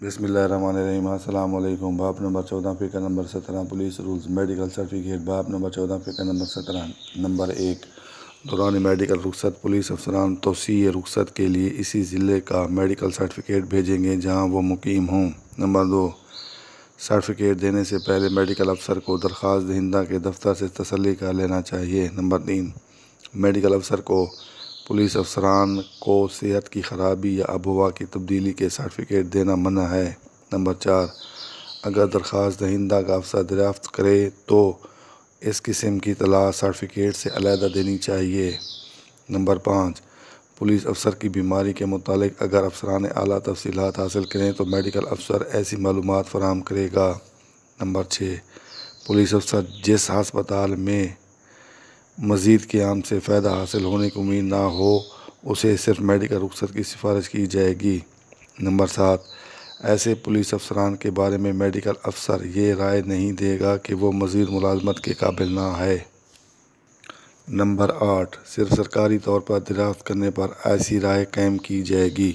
بسم اللہ الرحمن الرحیم۔ السلام علیکم۔ باب نمبر 14 فقہ number 17 police rules medical certificate. باب نمبر 14 فقہ نمبر 17 نمبر 1 دوران میڈیکل رخصت پولیس افسران توسیع رخصت کے لیے اسی ضلع کا میڈیکل سرٹیفکیٹ بھیجیں گے جہاں وہ مقیم ہوں۔ نمبر 2 سرٹیفکیٹ دینے سے پہلے میڈیکل افسر کو درخواست دہندہ کے دفتر سے تسلی کر لینا چاہیے۔ نمبر 3 میڈیکل افسر کو پولیس افسران کو صحت کی خرابی یا آب و ہوا کی تبدیلی کے سرٹیفکیٹ دینا منع ہے۔ نمبر 4 اگر درخواست دہندہ کا افسر دریافت کرے تو اس قسم کی اطلاع سرٹیفکیٹ سے علیحدہ دینی چاہیے۔ نمبر 5 پولیس افسر کی بیماری کے متعلق اگر افسران اعلیٰ تفصیلات حاصل کریں تو میڈیکل افسر ایسی معلومات فراہم کرے گا۔ نمبر 6 پولیس افسر جس ہسپتال میں مزید قیام سے فائدہ حاصل ہونے کی امید نہ ہو اسے صرف میڈیکل رخصت کی سفارش کی جائے گی۔ نمبر 7 ایسے پولیس افسران کے بارے میں میڈیکل افسر یہ رائے نہیں دے گا کہ وہ مزید ملازمت کے قابل نہ ہے۔ نمبر 8 صرف سرکاری طور پر دریافت کرنے پر ایسی رائے قائم کی جائے گی۔